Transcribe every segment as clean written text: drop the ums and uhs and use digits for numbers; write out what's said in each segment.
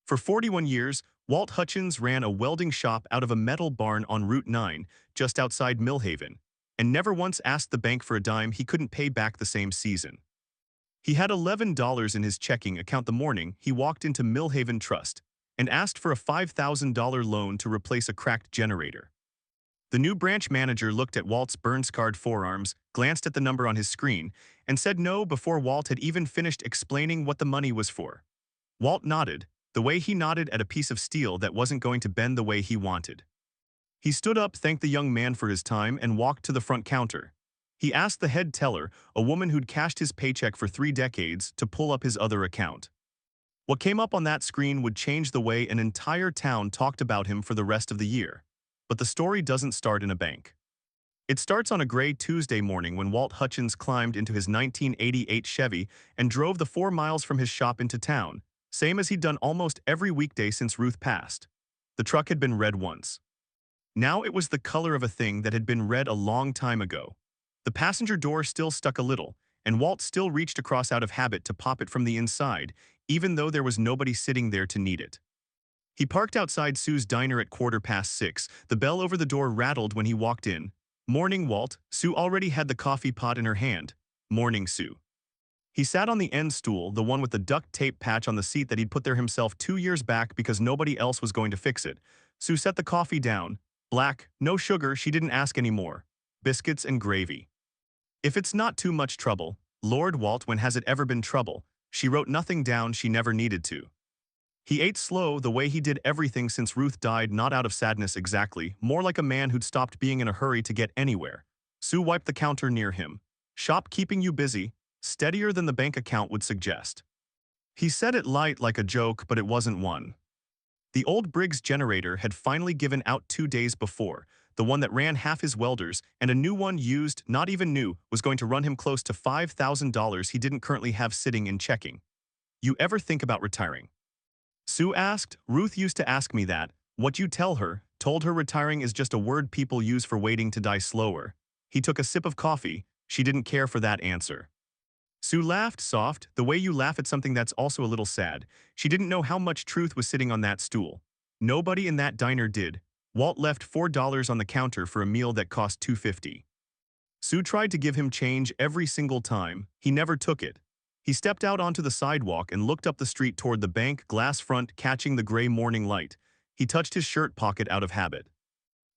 For 41 years, Walt Hutchins ran a welding shop out of a metal barn on Route 9, just outside Millhaven, and never once asked the bank for a dime he couldn't pay back the same season. He had $11 in his checking account the morning he walked into Millhaven Trust and asked for a $5,000 loan to replace a cracked generator. The new branch manager looked at Walt's burn-scarred forearms, glanced at the number on his screen, and said no before Walt had even finished explaining what the money was for. Walt nodded, the way he nodded at a piece of steel that wasn't going to bend the way he wanted. He stood up, thanked the young man for his time, and walked to the front counter. He asked the head teller, a woman who'd cashed his paycheck for 3 decades, to pull up his other account. What came up on that screen would change the way an entire town talked about him for the rest of the year. But the story doesn't start in a bank. It starts on a gray Tuesday morning when Walt Hutchins climbed into his 1988 Chevy and drove the 4 miles from his shop into town, same as he'd done almost every weekday since Ruth passed. The truck had been red once. Now it was the color of a thing that had been red a long time ago. The passenger door still stuck a little, and Walt still reached across out of habit to pop it from the inside, even though there was nobody sitting there to need it. He parked outside Sue's diner at 6:15. The bell over the door rattled when he walked in. "Morning, Walt." Sue already had the coffee pot in her hand. "Morning, Sue." He sat on the end stool, the one with the duct tape patch on the seat that he'd put there himself 2 years back because nobody else was going to fix it. Sue set the coffee down. Black, no sugar, she didn't ask any more. Biscuits and gravy. "If it's not too much trouble, Lord Walt, when has it ever been trouble?" She wrote nothing down she never needed to. He ate slow, the way he did everything since Ruth died, not out of sadness exactly, more like a man who'd stopped being in a hurry to get anywhere. Sue wiped the counter near him. "Shop keeping you busy, steadier than the bank account would suggest." He said it light like a joke, but it wasn't one. The old Briggs generator had finally given out 2 days before, the one that ran half his welders, and a new one used, not even new, was going to run him close to $5,000 he didn't currently have sitting in checking. "You ever think about retiring?" Sue asked. "Ruth used to ask me that. What you tell her, told her retiring is just a word people use for waiting to die slower." He took a sip of coffee. She didn't care for that answer. Sue laughed, soft, the way you laugh at something that's also a little sad. She didn't know how much truth was sitting on that stool. Nobody in that diner did. Walt left $4 on the counter for a meal that cost $2.50. Sue tried to give him change every single time. He never took it. He stepped out onto the sidewalk and looked up the street toward the bank glass front, catching the gray morning light. He touched his shirt pocket out of habit.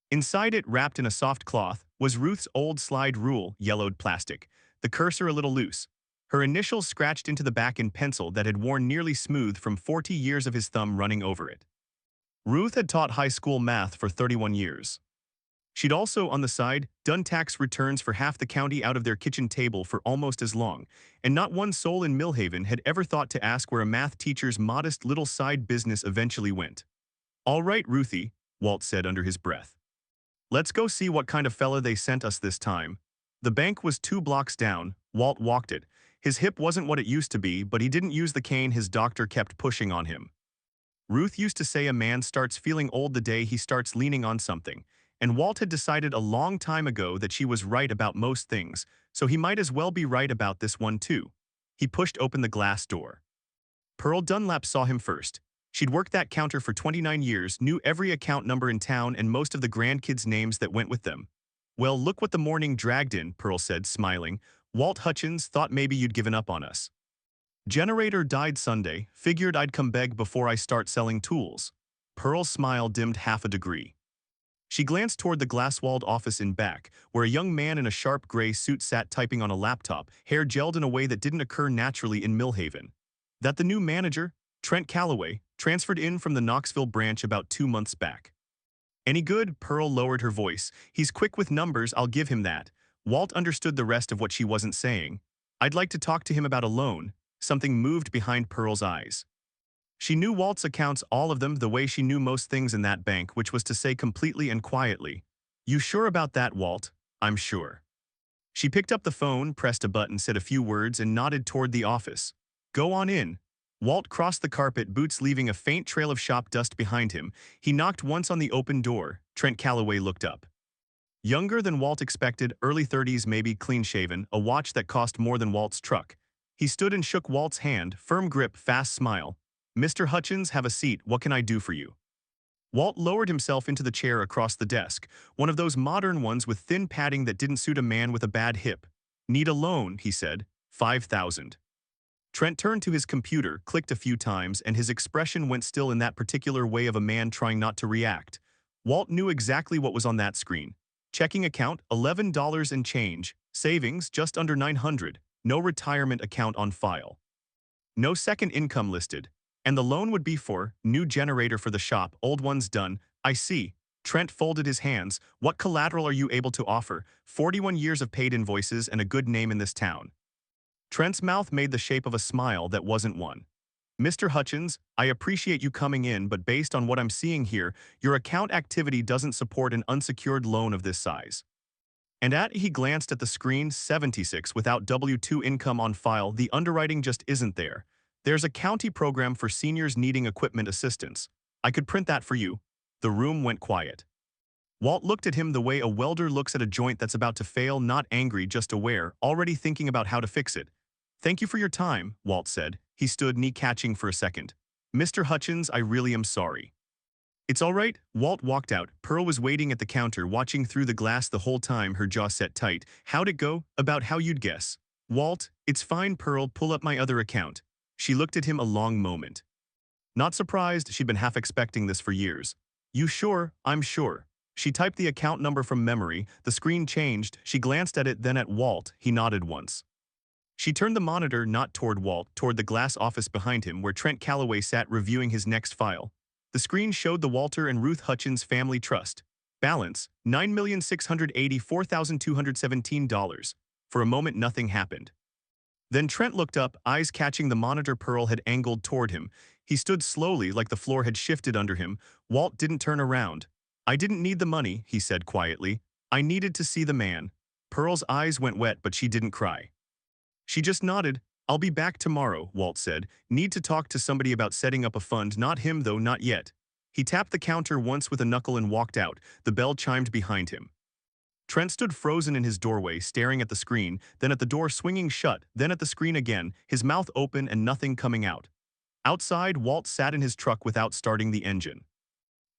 Inside it, wrapped in a soft cloth, was Ruth's old slide rule, yellowed plastic, the cursor a little loose. Her initials scratched into the back in pencil that had worn nearly smooth from 40 years of his thumb running over it. Ruth had taught high school math for 31 years. She'd also, on the side, done tax returns for half the county out of their kitchen table for almost as long, and not one soul in Millhaven had ever thought to ask where a math teacher's modest little side business eventually went. "All right, Ruthie," Walt said under his breath. "Let's go see what kind of fella they sent us this time." The bank was 2 blocks down. Walt walked it. His hip wasn't what it used to be, but he didn't use the cane his doctor kept pushing on him. Ruth used to say a man starts feeling old the day he starts leaning on something, and Walt had decided a long time ago that she was right about most things, so he might as well be right about this one too. He pushed open the glass door. Pearl Dunlap saw him first. She'd worked that counter for 29 years, knew every account number in town and most of the grandkids' names that went with them. "Well, look what the morning dragged in," Pearl said, smiling. "Walt Hutchins, thought maybe you'd given up on us. Generator died Sunday, figured I'd come beg before I start selling tools." Pearl's smile dimmed half a degree. She glanced toward the glass-walled office in back, where a young man in a sharp gray suit sat typing on a laptop, hair gelled in a way that didn't occur naturally in Millhaven. "That the new manager, Trent Calloway, transferred in from the Knoxville branch about 2 months back." "Any good?" Pearl lowered her voice. "He's quick with numbers, I'll give him that." Walt understood the rest of what she wasn't saying. "I'd like to talk to him about a loan." Something moved behind Pearl's eyes. She knew Walt's accounts, all of them, the way she knew most things in that bank, which was to say completely and quietly, "You sure about that, Walt?" "I'm sure." She picked up the phone, pressed a button, said a few words, and nodded toward the office. "Go on in." Walt crossed the carpet, boots leaving a faint trail of shop dust behind him. He knocked once on the open door. Trent Calloway looked up. Younger than Walt expected, early 30s maybe, clean-shaven, a watch that cost more than Walt's truck. He stood and shook Walt's hand, firm grip, fast smile. "Mr. Hutchins, have a seat. What can I do for you?" Walt lowered himself into the chair across the desk, one of those modern ones with thin padding that didn't suit a man with a bad hip. "Need a loan," he said. 5,000. Trent turned to his computer, clicked a few times, and his expression went still in that particular way of a man trying not to react. Walt knew exactly what was on that screen. Checking account, $11 and change. Savings, just under 900. No retirement account on file. No second income listed. And the loan would be for new generator for the shop, old one's done. I see. Trent folded his hands. What collateral are you able to offer? 41 years of paid invoices and a good name in this town. Trent's mouth made the shape of a smile that wasn't one. "Mr. Hutchins, I appreciate you coming in, but based on what I'm seeing here, your account activity doesn't support an unsecured loan of this size." He glanced at the screen, 76 without W-2 income on file. The underwriting just isn't there. There's a county program for seniors needing equipment assistance. I could print that for you. The room went quiet. Walt looked at him the way a welder looks at a joint that's about to fail, not angry, just aware, already thinking about how to fix it. "Thank you for your time," Walt said. He stood knee-catching for a second. "Mr. Hutchins, I really am sorry." "It's all right." Walt walked out. Pearl was waiting at the counter, watching through the glass the whole time, her jaw set tight. "How'd it go?" "About how you'd guess." "Walt, it's fine, Pearl. Pull up my other account." She looked at him a long moment. Not surprised, she'd been half expecting this for years. "You sure?" "I'm sure." She typed the account number from memory. The screen changed. She glanced at it, then at Walt. He nodded once. She turned the monitor not toward Walt, toward the glass office behind him where Trent Calloway sat reviewing his next file. The screen showed the Walter and Ruth Hutchins Family Trust. Balance, $9,684,217. For a moment nothing happened. Then Trent looked up, eyes catching the monitor Pearl had angled toward him. He stood slowly, like the floor had shifted under him. Walt didn't turn around. "I didn't need the money," he said quietly. "I needed to see the man." Pearl's eyes went wet, but she didn't cry. She just nodded. "I'll be back tomorrow," Walt said. "Need to talk to somebody about setting up a fund. Not him, though, not yet." He tapped the counter once with a knuckle and walked out. The bell chimed behind him. Trent stood frozen in his doorway, staring at the screen, then at the door swinging shut, then at the screen again, his mouth open and nothing coming out. Outside, Walt sat in his truck without starting the engine.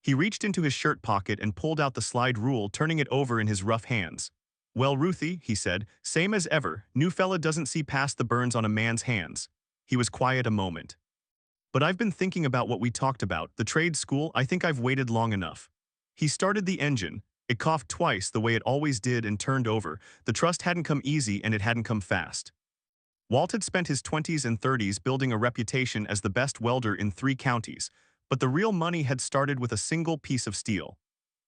He reached into his shirt pocket and pulled out the slide rule, turning it over in his rough hands. "Well, Ruthie," he said, "same as ever. New fella doesn't see past the burns on a man's hands." He was quiet a moment. "But I've been thinking about what we talked about, the trade school. I think I've waited long enough." He started the engine. It coughed twice the way it always did and turned over. The trust hadn't come easy and it hadn't come fast. Walt had spent his 20s and 30s building a reputation as the best welder in 3 counties, but the real money had started with a single piece of steel.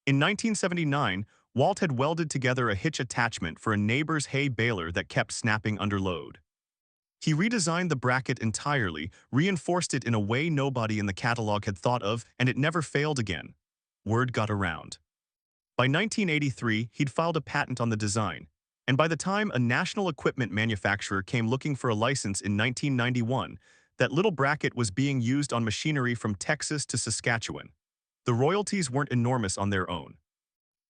In 1979, Walt had welded together a hitch attachment for a neighbor's hay baler that kept snapping under load. He redesigned the bracket entirely, reinforced it in a way nobody in the catalog had thought of, and it never failed again. Word got around. By 1983, he'd filed a patent on the design, and by the time a national equipment manufacturer came looking for a license in 1991, that little bracket was being used on machinery from Texas to Saskatchewan. The royalties weren't enormous on their own,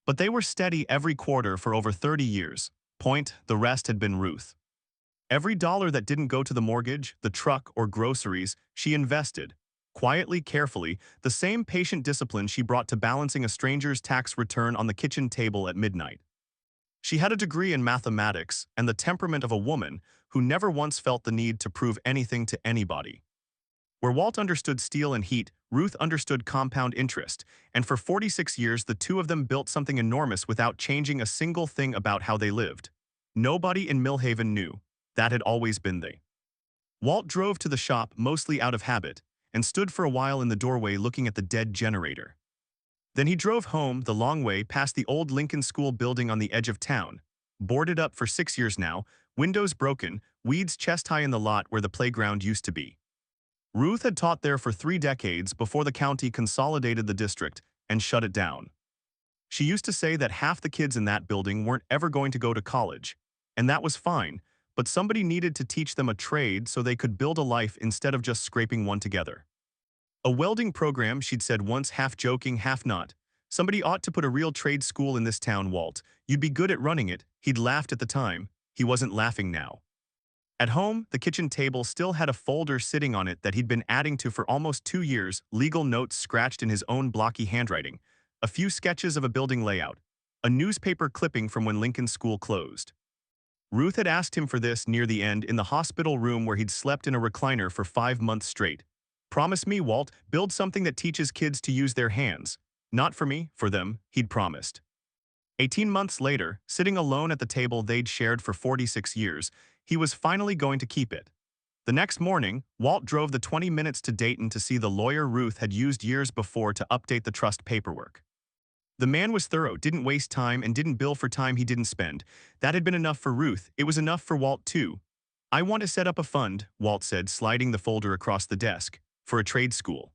but they were steady every quarter for over 30 years. The rest had been Ruth. Every dollar that didn't go to the mortgage, the truck, or groceries, she invested. Quietly, carefully, the same patient discipline she brought to balancing a stranger's tax return on the kitchen table at midnight. She had a degree in mathematics and the temperament of a woman who never once felt the need to prove anything to anybody. Where Walt understood steel and heat, Ruth understood compound interest, and for 46 years the two of them built something enormous without changing a single thing about how they lived. Nobody in Millhaven knew. That had always been they. Walt drove to the shop, mostly out of habit, and stood for a while in the doorway looking at the dead generator. Then he drove home the long way past the old Lincoln School building on the edge of town. Boarded up for 6 years now, windows broken, weeds chest-high in the lot where the playground used to be. Ruth had taught there for 3 decades before the county consolidated the district and shut it down. She used to say that half the kids in that building weren't ever going to go to college, and that was fine, but somebody needed to teach them a trade so they could build a life instead of just scraping one together. A welding program, she'd said once, half joking, half not. Somebody ought to put a real trade school in this town, Walt. You'd be good at running it. He'd laughed at the time. He wasn't laughing now. At home, the kitchen table still had a folder sitting on it that he'd been adding to for almost 2 years, legal notes scratched in his own blocky handwriting, a few sketches of a building layout, a newspaper clipping from when Lincoln's school closed. Ruth had asked him for this near the end in the hospital room where he'd slept in a recliner for 5 months straight. "Promise me, Walt, build something that teaches kids to use their hands. Not for me, for them," he'd promised. 18 months later, sitting alone at the table they'd shared for 46 years, he was finally going to keep it. The next morning, Walt drove the 20 minutes to Dayton to see the lawyer Ruth had used years before to update the trust paperwork. The man was thorough, didn't waste time, and didn't bill for time he didn't spend. That had been enough for Ruth. It was enough for Walt, too. "I want to set up a fund," Walt said, sliding the folder across the desk, "for a trade school.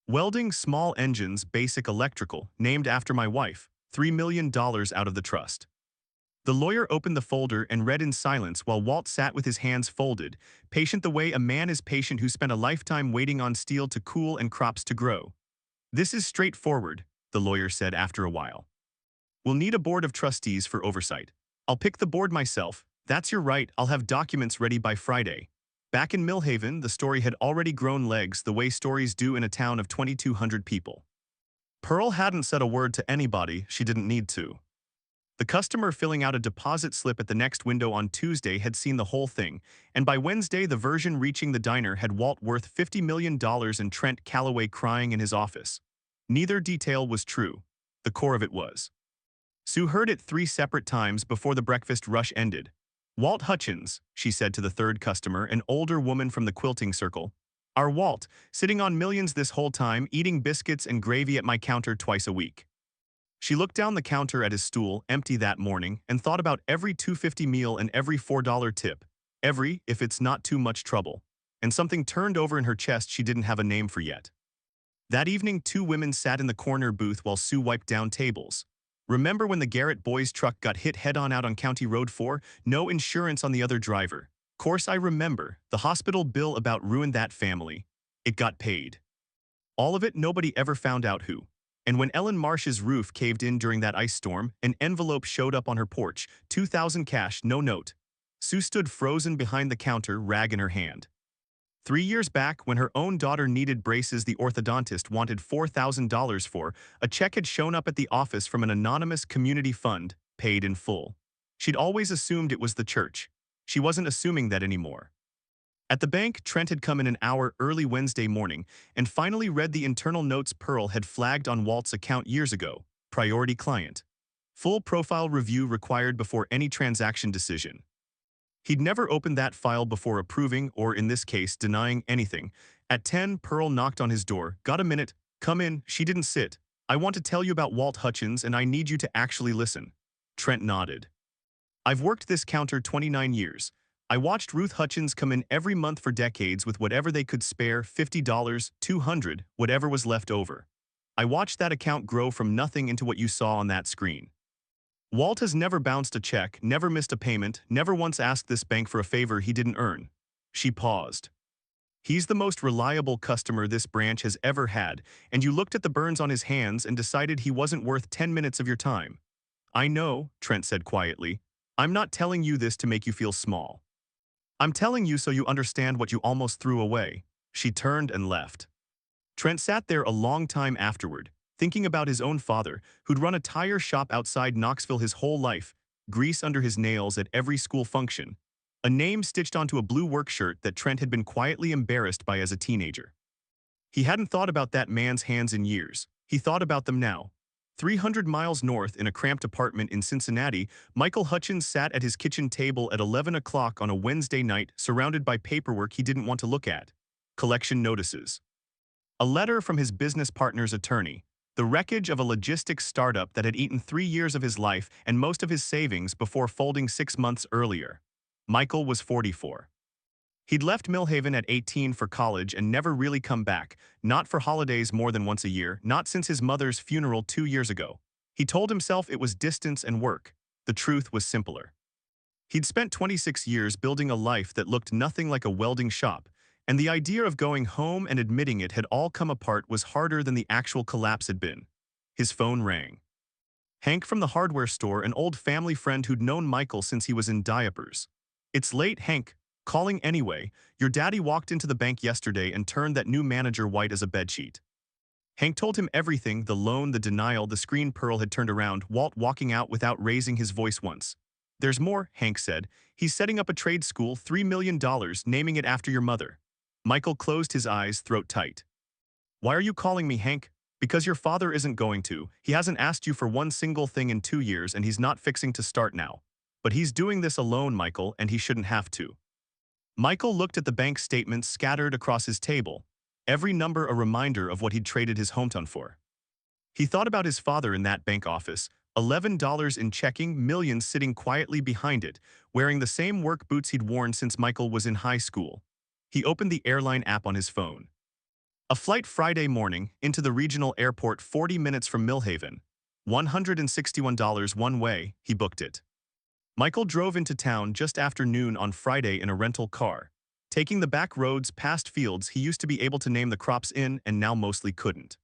Welding, small engines, basic electrical, named after my wife. $3 million out of the trust." The lawyer opened the folder and read in silence while Walt sat with his hands folded, patient the way a man is patient who spent a lifetime waiting on steel to cool and crops to grow. "This is straightforward," the lawyer said after a while. "We'll need a board of trustees for oversight. I'll pick the board myself. That's your right, I'll have documents ready by Friday." Back in Millhaven, the story had already grown legs the way stories do in a town of 2,200 people. Pearl hadn't said a word to anybody she didn't need to. The customer filling out a deposit slip at the next window on Tuesday had seen the whole thing, and by Wednesday the version reaching the diner had Walt worth $50 million and Trent Calloway crying in his office. Neither detail was true. The core of it was. Sue heard it 3 separate times before the breakfast rush ended. "Walt Hutchins," she said to the third customer, an older woman from the quilting circle. "Our Walt, sitting on millions this whole time, eating biscuits and gravy at my counter twice a week." She looked down the counter at his stool, empty that morning, and thought about every $2.50 meal and every $4 tip. Every, if it's not too much trouble. And something turned over in her chest she didn't have a name for yet. That evening, 2 women sat in the corner booth while Sue wiped down tables. "Remember when the Garrett boys' truck got hit head-on out on County Road 4? No insurance on the other driver." "Course I remember. The hospital bill about ruined that family. It got paid. All of it, nobody ever found out who. And when Ellen Marsh's roof caved in during that ice storm, an envelope showed up on her porch, 2,000 cash, no note." Sue stood frozen behind the counter, rag in her hand. 3 years back, when her own daughter needed braces the orthodontist wanted $4,000 for, a check had shown up at the office from an anonymous community fund, paid in full. She'd always assumed it was the church. She wasn't assuming that anymore. At the bank, Trent had come in an hour early Wednesday morning and finally read the internal notes Pearl had flagged on Walt's account years ago. Priority client. Full profile review required before any transaction decision. He'd never opened that file before approving, or in this case, denying anything. At 10, Pearl knocked on his door. "Got a minute? Come in." She didn't sit. "I want to tell you about Walt Hutchins, and I need you to actually listen." Trent nodded. "I've worked this counter 29 years. I watched Ruth Hutchins come in every month for decades with whatever they could spare, $50, $200, whatever was left over. I watched that account grow from nothing into what you saw on that screen. Walt has never bounced a check, never missed a payment, never once asked this bank for a favor he didn't earn." She paused. "He's the most reliable customer this branch has ever had, and you looked at the burns on his hands and decided he wasn't worth 10 minutes of your time." "I know," Trent said quietly. "I'm not telling you this to make you feel small. I'm telling you so you understand what you almost threw away." She turned and left. Trent sat there a long time afterward, thinking about his own father, who'd run a tire shop outside Knoxville his whole life, grease under his nails at every school function, a name stitched onto a blue work shirt that Trent had been quietly embarrassed by as a teenager. He hadn't thought about that man's hands in years. He thought about them now. 300 miles north in a cramped apartment in Cincinnati, Michael Hutchins sat at his kitchen table at 11 o'clock on a Wednesday night, surrounded by paperwork he didn't want to look at. Collection notices. A letter from his business partner's attorney. The wreckage of a logistics startup that had eaten 3 years of his life and most of his savings before folding 6 months earlier. Michael was 44. He'd left Millhaven at 18 for college and never really come back, not for holidays more than once a year, not since his mother's funeral 2 years ago. He told himself it was distance and work. The truth was simpler. He'd spent 26 years building a life that looked nothing like a welding shop, and the idea of going home and admitting it had all come apart was harder than the actual collapse had been. His phone rang. Hank from the hardware store, an old family friend who'd known Michael since he was in diapers. "It's late, Hank. Calling anyway. Your daddy walked into the bank yesterday and turned that new manager white as a bedsheet. Hank told him everything, the loan, the denial, the screen Pearl had turned around, Walt walking out without raising his voice once. There's more, Hank said. He's setting up a trade school, $3 million, naming it after your mother. Michael closed his eyes, throat tight. Why are you calling me, Hank? Because your father isn't going to. He hasn't asked you for one single thing in 2 years and he's not fixing to start now. But he's doing this alone, Michael, and he shouldn't have to. Michael looked at the bank statements scattered across his table, every number a reminder of what he'd traded his hometown for. He thought about his father in that bank office, $11 in checking, millions sitting quietly behind it, wearing the same work boots he'd worn since Michael was in high school. He opened the airline app on his phone. A flight Friday morning into the regional airport 40 minutes from Millhaven. $161 one way, he booked it. Michael drove into town just after noon on Friday in a rental car, taking the back roads past fields he used to be able to name the crops in and now mostly couldn't.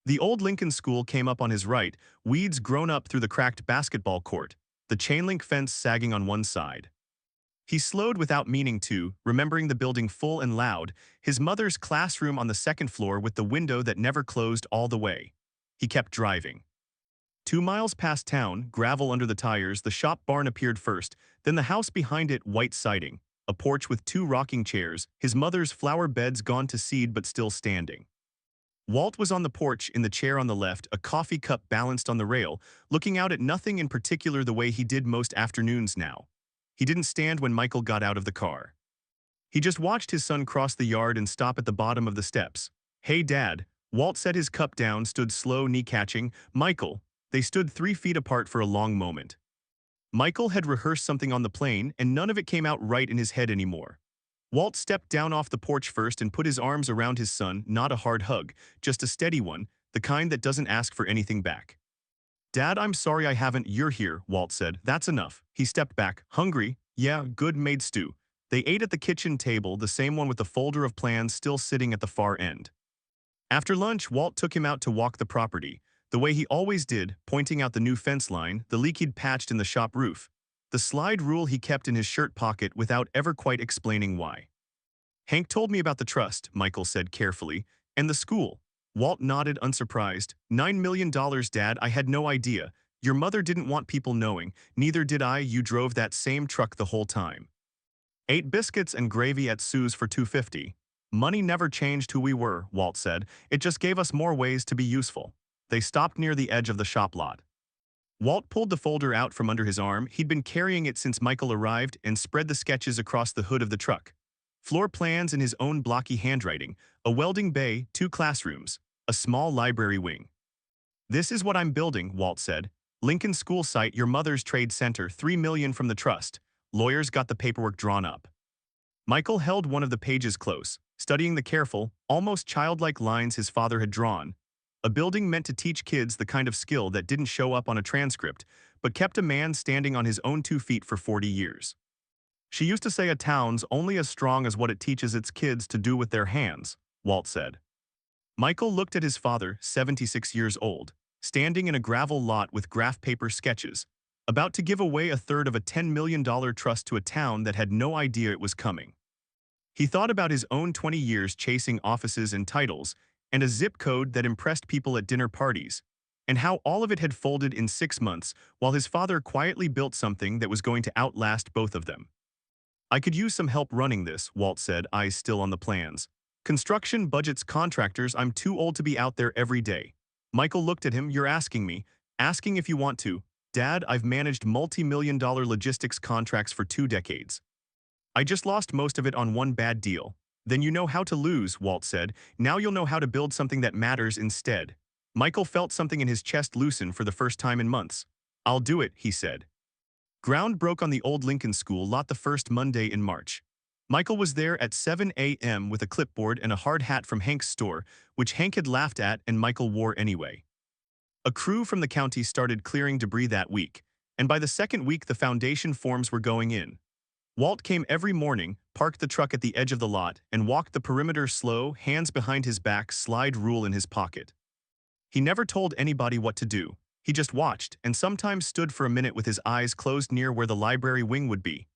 The old Lincoln School came up on his right, weeds grown up through the cracked basketball court, the chain-link fence sagging on one side. He slowed without meaning to, remembering the building full and loud, his mother's classroom on the second floor with the window that never closed all the way. He kept driving. 2 miles past town, gravel under the tires, the shop barn appeared first, then the house behind it, white siding, a porch with 2 rocking chairs, his mother's flower beds gone to seed but still standing. Walt was on the porch in the chair on the left, a coffee cup balanced on the rail, looking out at nothing in particular the way he did most afternoons now. He didn't stand when Michael got out of the car. He just watched his son cross the yard and stop at the bottom of the steps. Hey, Dad. Walt set his cup down, stood slow, knee-catching. Michael. They stood 3 feet apart for a long moment. Michael had rehearsed something on the plane, and none of it came out right in his head anymore. Walt stepped down off the porch first and put his arms around his son, not a hard hug, just a steady one, the kind that doesn't ask for anything back. Dad, I'm sorry I haven't. You're here, Walt said. That's enough. He stepped back. Hungry? Yeah, good made stew. They ate at the kitchen table, the same one with the folder of plans still sitting at the far end. After lunch, Walt took him out to walk the property, the way he always did, pointing out the new fence line, the leak he'd patched in the shop roof, the slide rule he kept in his shirt pocket without ever quite explaining why. Hank told me about the trust, Michael said carefully, and the school. Walt nodded, unsurprised. $9 million, Dad, I had no idea. Your mother didn't want people knowing, neither did I. You drove that same truck the whole time. Ate biscuits and gravy at Sue's for $2.50. Money never changed who we were, Walt said. It just gave us more ways to be useful. They stopped near the edge of the shop lot. Walt pulled the folder out from under his arm. He'd been carrying it since Michael arrived and spread the sketches across the hood of the truck. Floor plans in his own blocky handwriting, a welding bay, 2 classrooms, a small library wing. This is what I'm building, Walt said. Lincoln School site, your mother's trade center, $3 million from the trust. Lawyers got the paperwork drawn up. Michael held one of the pages close, studying the careful, almost childlike lines his father had drawn. A building meant to teach kids the kind of skill that didn't show up on a transcript, but kept a man standing on his own 2 feet for 40 years. She used to say a town's only as strong as what it teaches its kids to do with their hands, Walt said. Michael looked at his father, 76 years old, standing in a gravel lot with graph paper sketches, about to give away a third of a $10 million trust to a town that had no idea it was coming. He thought about his own 20 years chasing offices and titles, and a zip code that impressed people at dinner parties, and how all of it had folded in 6 months while his father quietly built something that was going to outlast both of them. I could use some help running this, Walt said, eyes still on the plans. Construction, budgets, contractors, I'm too old to be out there every day. Michael looked at him. You're asking me. Asking if you want to. Dad, I've managed multi-million-dollar logistics contracts for 2 decades. I just lost most of it on one bad deal. Then you know how to lose, Walt said. Now you'll know how to build something that matters instead. Michael felt something in his chest loosen for the first time in months. I'll do it, he said. Ground broke on the old Lincoln School lot the first Monday in March. Michael was there at 7 a.m. with a clipboard and a hard hat from Hank's store, which Hank had laughed at and Michael wore anyway. A crew from the county started clearing debris that week, and by the second week the foundation forms were going in. Walt came every morning, parked the truck at the edge of the lot, and walked the perimeter slow, hands behind his back, slide rule in his pocket. He never told anybody what to do. He just watched, and sometimes stood for a minute with his eyes closed near where the library wing would be.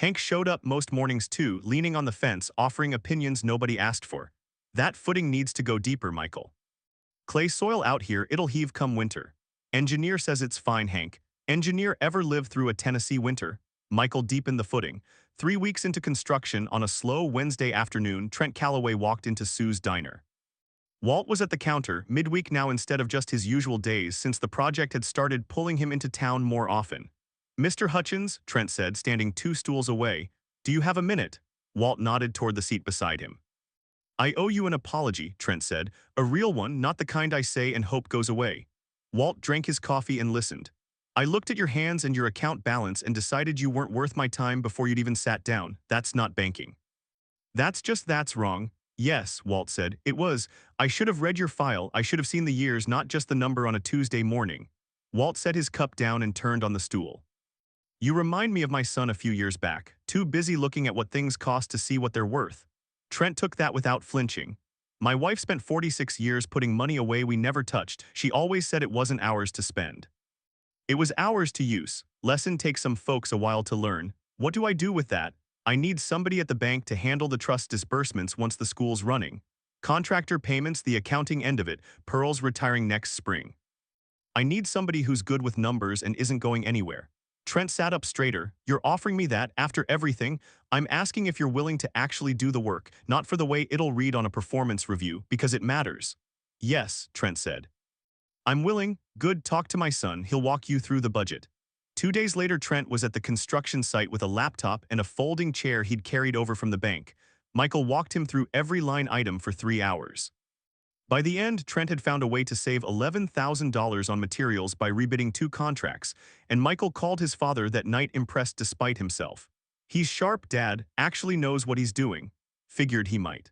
Hank showed up most mornings too, leaning on the fence, offering opinions nobody asked for. That footing needs to go deeper, Michael. Clay soil out here, it'll heave come winter. Engineer says it's fine, Hank. Engineer ever lived through a Tennessee winter? Michael deepened the footing. 3 weeks into construction, on a slow Wednesday afternoon, Trent Calloway walked into Sue's diner. Walt was at the counter, midweek now instead of just his usual days since the project had started pulling him into town more often. "Mr. Hutchins," Trent said, standing 2 stools away. "Do you have a minute?" Walt nodded toward the seat beside him. "I owe you an apology," Trent said. "A real one, not the kind I say and hope goes away." Walt drank his coffee and listened. "I looked at your hands and your account balance and decided you weren't worth my time before you'd even sat down. That's not banking." That's wrong." "Yes," Walt said, "it was. I should have read your file. I should have seen the years, not just the number on a Tuesday morning." Walt set his cup down and turned on the stool. "You remind me of my son a few years back, too busy looking at what things cost to see what they're worth." Trent took that without flinching. "My wife spent 46 years putting money away we never touched. She always said it wasn't ours to spend. It was ours to use. Lesson takes some folks a while to learn. What do I do with that? I need somebody at the bank to handle the trust disbursements once the school's running. Contractor payments, the accounting end of it. Pearl's retiring next spring. I need somebody who's good with numbers and isn't going anywhere." Trent sat up straighter. "You're offering me that after everything? I'm asking if you're willing to actually do the work, not for the way it'll read on a performance review, because it matters." "Yes," Trent said. "I'm willing." "Good, talk to my son. He'll walk you through the budget." 2 days later, Trent was at the construction site with a laptop and a folding chair he'd carried over from the bank. Michael walked him through every line item for 3 hours. By the end, Trent had found a way to save $11,000 on materials by rebidding 2 contracts, and Michael called his father that night, impressed despite himself. "He's sharp, Dad, actually knows what he's doing." Figured he might.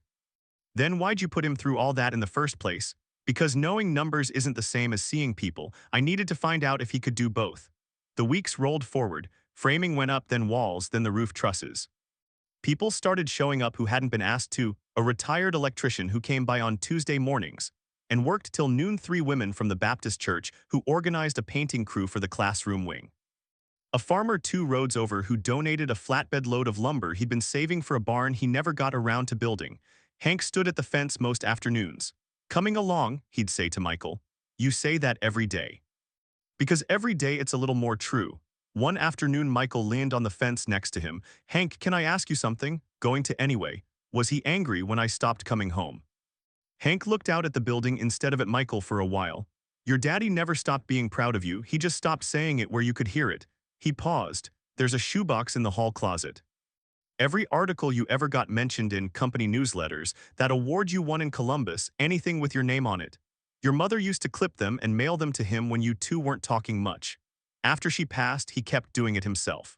"Then why'd you put him through all that in the first place?" "Because knowing numbers isn't the same as seeing people. I needed to find out if he could do both." The weeks rolled forward. Framing went up, then walls, then the roof trusses. People started showing up who hadn't been asked to. A retired electrician who came by on Tuesday mornings and worked till noon. 3 women from the Baptist church who organized a painting crew for the classroom wing. A farmer 2 roads over who donated a flatbed load of lumber he'd been saving for a barn he never got around to building. Hank stood at the fence most afternoons. "Coming along," he'd say to Michael. "You say that every day." Because every day it's a little more true. One afternoon, Michael leaned on the fence next to him. "Hank, can I ask you something?" "Going to anyway." "Was he angry when I stopped coming home?" Hank looked out at the building instead of at Michael for a while. "Your daddy never stopped being proud of you. He just stopped saying it where you could hear it." He paused. "There's a shoebox in the hall closet. Every article you ever got mentioned in company newsletters, that award you won in Columbus, anything with your name on it. Your mother used to clip them and mail them to him when you two weren't talking much. After she passed, he kept doing it himself.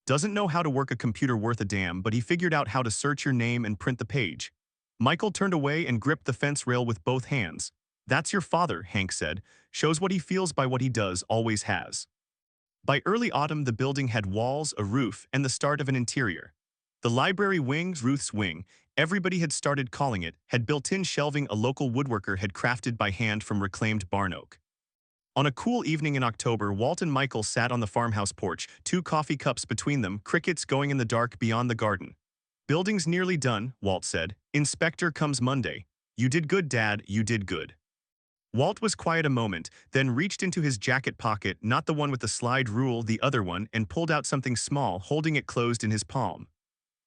Doesn't know how to work a computer worth a damn, but he figured out how to search your name and print the page." Michael turned away and gripped the fence rail with both hands. "That's your father," Hank said. "Shows what he feels by what he does, always has." By early autumn, the building had walls, a roof, and the start of an interior. The library wing, Ruth's wing, everybody had started calling it, had built-in shelving a local woodworker had crafted by hand from reclaimed barn oak. On a cool evening in October, Walt and Michael sat on the farmhouse porch, 2 coffee cups between them, crickets going in the dark beyond the garden. "Building's nearly done," Walt said. "Inspector comes Monday." "You did good, Dad, you did good." Walt was quiet a moment, then reached into his jacket pocket, not the one with the slide rule, the other one, and pulled out something small, holding it closed in his palm.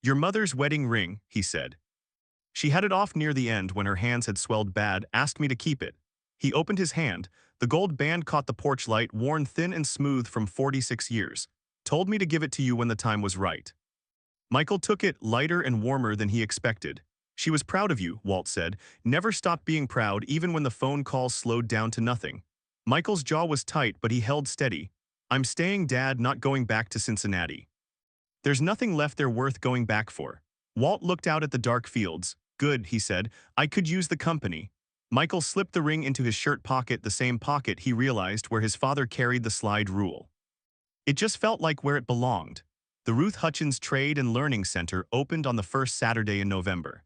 "Your mother's wedding ring," he said. "She had it off near the end when her hands had swelled bad, asked me to keep it." He opened his hand. The gold band caught the porch light, worn thin and smooth from 46 years. "Told me to give it to you when the time was right." Michael took it, lighter and warmer than he expected. "She was proud of you," Walt said. "Never stopped being proud, even when the phone calls slowed down to nothing." Michael's jaw was tight, but he held steady. "I'm staying, Dad, not going back to Cincinnati. There's nothing left there worth going back for." Walt looked out at the dark fields. "Good," he said. "I could use the company." Michael slipped the ring into his shirt pocket, the same pocket he realized where his father carried the slide rule. It just felt like where it belonged. The Ruth Hutchins Trade and Learning Center opened on the first Saturday in November.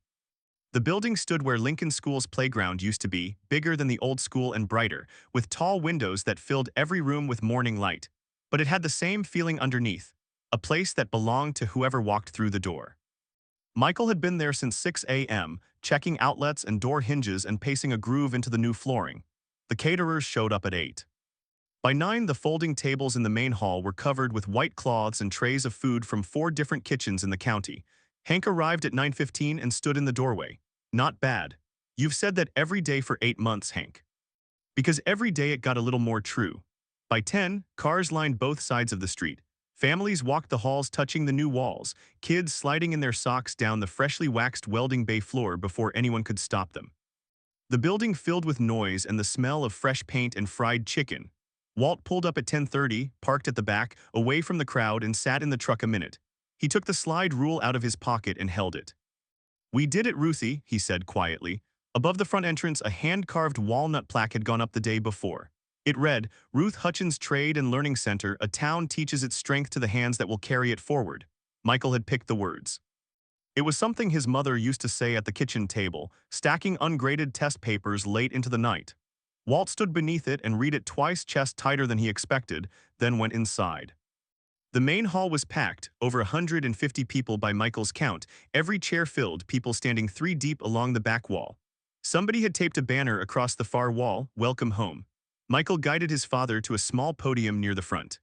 The building stood where Lincoln School's playground used to be, bigger than the old school and brighter, with tall windows that filled every room with morning light. But it had the same feeling underneath. a place that belonged to whoever walked through the door. Michael had been there since 6 a.m., checking outlets and door hinges and pacing a groove into the new flooring. The caterers showed up at 8. By 9, the folding tables in the main hall were covered with white cloths and trays of food from 4 different kitchens in the county. Hank arrived at 9:15 and stood in the doorway. Not bad. You've said that every day for 8 months, Hank. Because every day it got a little more true. By 10, cars lined both sides of the street. Families walked the halls touching the new walls, kids sliding in their socks down the freshly waxed welding bay floor before anyone could stop them. The building filled with noise and the smell of fresh paint and fried chicken. Walt pulled up at 10:30, parked at the back, away from the crowd, and sat in the truck a minute. He took the slide rule out of his pocket and held it. "We did it, Ruthie," he said quietly. Above the front entrance, a hand-carved walnut plaque had gone up the day before. It read, "Ruth Hutchins Trade and Learning Center, a town teaches its strength to the hands that will carry it forward." Michael had picked the words. It was something his mother used to say at the kitchen table, stacking ungraded test papers late into the night. Walt stood beneath it and read it twice, chest tighter than he expected, then went inside. The main hall was packed, over 150 people by Michael's count, every chair filled, people standing 3 deep along the back wall. Somebody had taped a banner across the far wall, "Welcome home." Michael guided his father to a small podium near the front.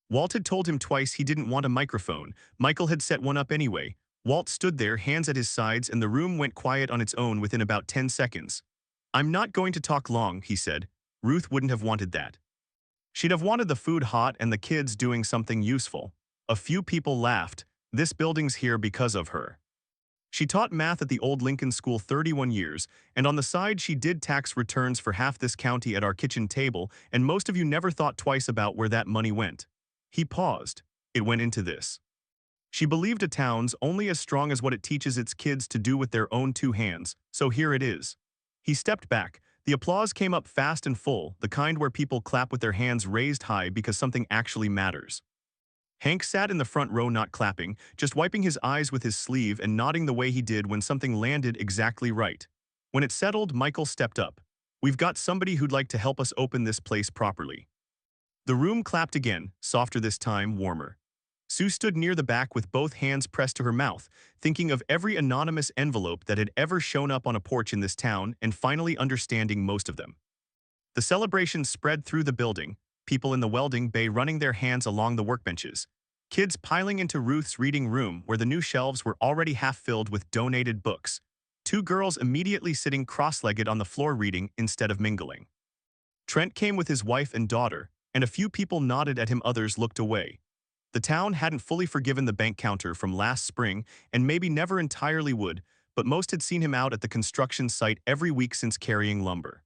Walt had told him twice he didn't want a microphone. Michael had set one up anyway. Walt stood there, hands at his sides, and the room went quiet on its own within about 10 seconds. "I'm not going to talk long," he said. Ruth wouldn't have wanted that. She'd have wanted the food hot and the kids doing something useful. A few people laughed. "This building's here because of her." She taught math at the old Lincoln School 31 years, and on the side she did tax returns for half this county at our kitchen table, and most of you never thought twice about where that money went. He paused. It went into this. She believed a town's only as strong as what it teaches its kids to do with their own 2 hands, so here it is. He stepped back. The applause came up fast and full, the kind where people clap with their hands raised high because something actually matters. Hank sat in the front row, not clapping, just wiping his eyes with his sleeve and nodding the way he did when something landed exactly right. When it settled, Michael stepped up. "We've got somebody who'd like to help us open this place properly." The room clapped again, softer this time, warmer. Sue stood near the back with both hands pressed to her mouth, thinking of every anonymous envelope that had ever shown up on a porch in this town and finally understanding most of them. The celebration spread through the building, people in the welding bay running their hands along the workbenches, kids piling into Ruth's reading room where the new shelves were already half filled with donated books, 2 girls immediately sitting cross-legged on the floor reading instead of mingling. Trent came with his wife and daughter, and a few people nodded at him, others looked away. The town hadn't fully forgiven the bank counter from last spring and maybe never entirely would, but most had seen him out at the construction site every week since carrying lumber.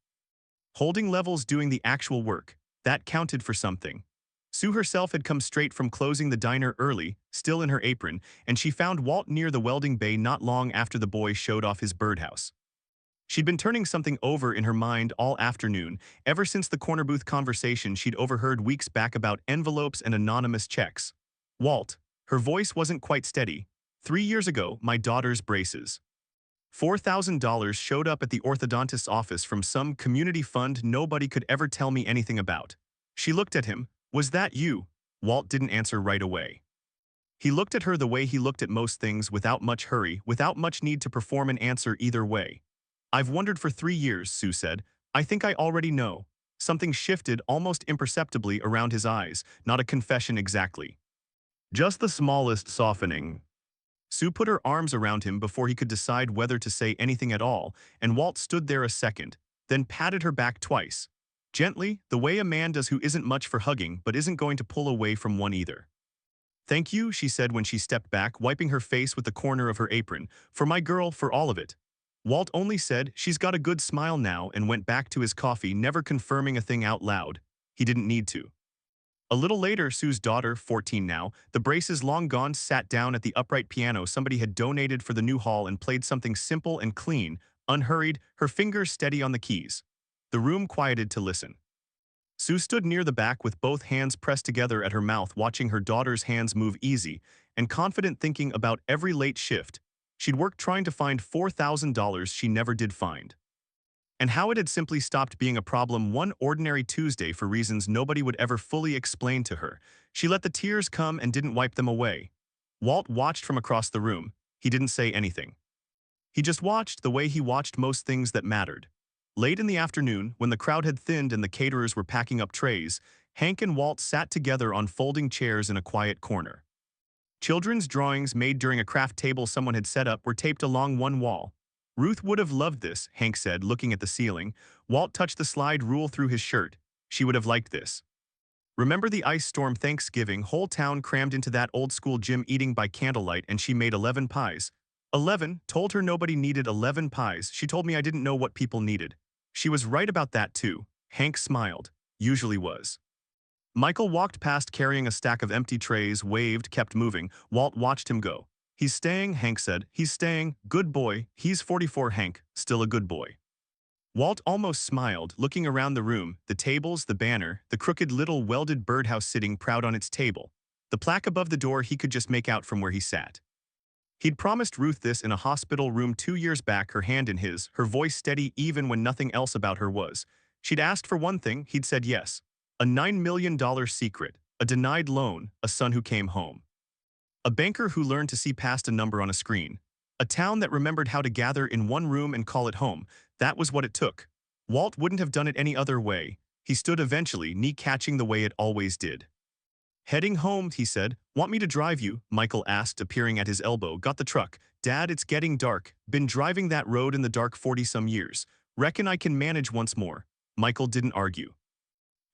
Holding levels, doing the actual work, that counted for something. Sue herself had come straight from closing the diner early, still in her apron, and she found Walt near the welding bay not long after the boy showed off his birdhouse. She'd been turning something over in her mind all afternoon, ever since the corner booth conversation she'd overheard weeks back about envelopes and anonymous checks. "Walt," her voice wasn't quite steady. "3 years ago, my daughter's braces. $4,000 showed up at the orthodontist's office from some community fund nobody could ever tell me anything about." She looked at him. "Was that you?" Walt didn't answer right away. He looked at her the way he looked at most things, without much hurry, without much need to perform an answer either way. "I've wondered for 3 years," Sue said. "I think I already know." Something shifted almost imperceptibly around his eyes, not a confession exactly. Just the smallest softening. Sue put her arms around him before he could decide whether to say anything at all, and Walt stood there a second, then patted her back twice. Gently, the way a man does who isn't much for hugging but isn't going to pull away from one either. "Thank you," she said when she stepped back, wiping her face with the corner of her apron. "For my girl, for all of it." Walt only said, "She's got a good smile now," and went back to his coffee, never confirming a thing out loud. He didn't need to. A little later, Sue's daughter, 14 now, the braces long gone, sat down at the upright piano somebody had donated for the new hall and played something simple and clean, unhurried, her fingers steady on the keys. The room quieted to listen. Sue stood near the back with both hands pressed together at her mouth, watching her daughter's hands move easy and confident, thinking about every late shift she'd worked trying to find $4,000 she never did find. and how it had simply stopped being a problem one ordinary Tuesday for reasons nobody would ever fully explain to her. She let the tears come and didn't wipe them away. Walt watched from across the room. He didn't say anything. He just watched the way he watched most things that mattered. Late in the afternoon, when the crowd had thinned and the caterers were packing up trays, Hank and Walt sat together on folding chairs in a quiet corner. Children's drawings made during a craft table someone had set up were taped along one wall. Ruth would have loved this, Hank said, looking at the ceiling. Walt touched the slide rule through his shirt. She would have liked this. Remember the ice storm Thanksgiving, whole town crammed into that old-school gym eating by candlelight, and she made 11 pies. 11, told her nobody needed 11 pies. She told me I didn't know what people needed. She was right about that too. Hank smiled. Usually was. Michael walked past carrying a stack of empty trays, waved, kept moving. Walt watched him go. He's staying, Hank said. He's staying. Good boy. He's 44, Hank. Still a good boy. Walt almost smiled, looking around the room, the tables, the banner, the crooked little welded birdhouse sitting proud on its table. The plaque above the door he could just make out from where he sat. He'd promised Ruth this in a hospital room 2 years back, her hand in his, her voice steady even when nothing else about her was. She'd asked for one thing, he'd said yes. A $9 million secret, a denied loan, a son who came home. A banker who learned to see past a number on a screen. A town that remembered how to gather in one room and call it home. That was what it took. Walt wouldn't have done it any other way. He stood eventually, knee catching the way it always did. Heading home, he said. Want me to drive you? Michael asked, appearing at his elbow. Got the truck. Dad, it's getting dark. Been driving that road in the dark 40-some years. Reckon I can manage once more. Michael didn't argue.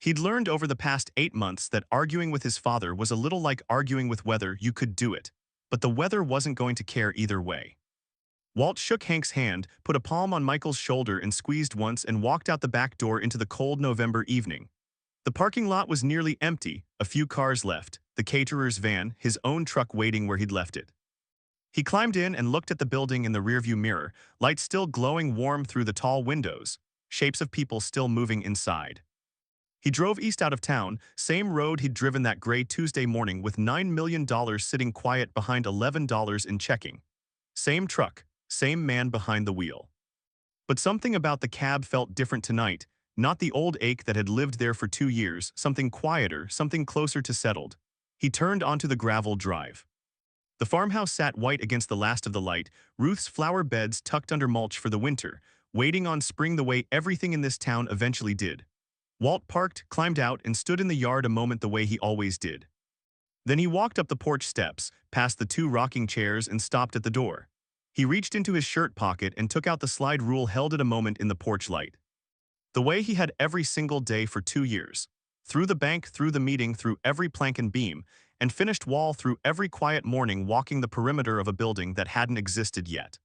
He'd learned over the past 8 months that arguing with his father was a little like arguing with weather. You could do it. But the weather wasn't going to care either way. Walt shook Hank's hand, put a palm on Michael's shoulder and squeezed once and walked out the back door into the cold November evening. The parking lot was nearly empty, a few cars left, the caterer's van, his own truck waiting where he'd left it. He climbed in and looked at the building in the rearview mirror, lights still glowing warm through the tall windows, shapes of people still moving inside. He drove east out of town, same road he'd driven that gray Tuesday morning with $9 million sitting quiet behind $11 in checking. Same truck, same man behind the wheel. But something about the cab felt different tonight, not the old ache that had lived there for 2 years, something quieter, something closer to settled. He turned onto the gravel drive. The farmhouse sat white against the last of the light, Ruth's flower beds tucked under mulch for the winter, waiting on spring the way everything in this town eventually did. Walt parked, climbed out, and stood in the yard a moment the way he always did. Then he walked up the porch steps, past the 2 rocking chairs, and stopped at the door. He reached into his shirt pocket and took out the slide rule held it a moment in the porch light. The way he had every single day for 2 years. Through the bank, through the meeting, through every plank and beam, and finished wall through every quiet morning walking the perimeter of a building that hadn't existed yet.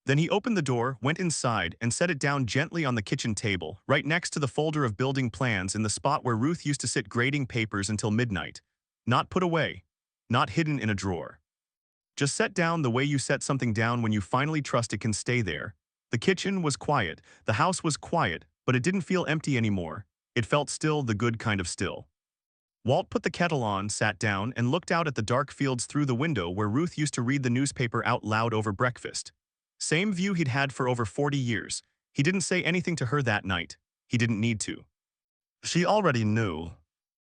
Then he opened the door, went inside, and set it down gently on the kitchen table, right next to the folder of building plans in the spot where Ruth used to sit grading papers until midnight. Not put away. Not hidden in a drawer. Just set down the way you set something down when you finally trust it can stay there. The kitchen was quiet, the house was quiet, but it didn't feel empty anymore. It felt still, the good kind of still. Walt put the kettle on, sat down, and looked out at the dark fields through the window where Ruth used to read the newspaper out loud over breakfast. Same view he'd had for over 40 years. He didn't say anything to her that night. He didn't need to. She already knew.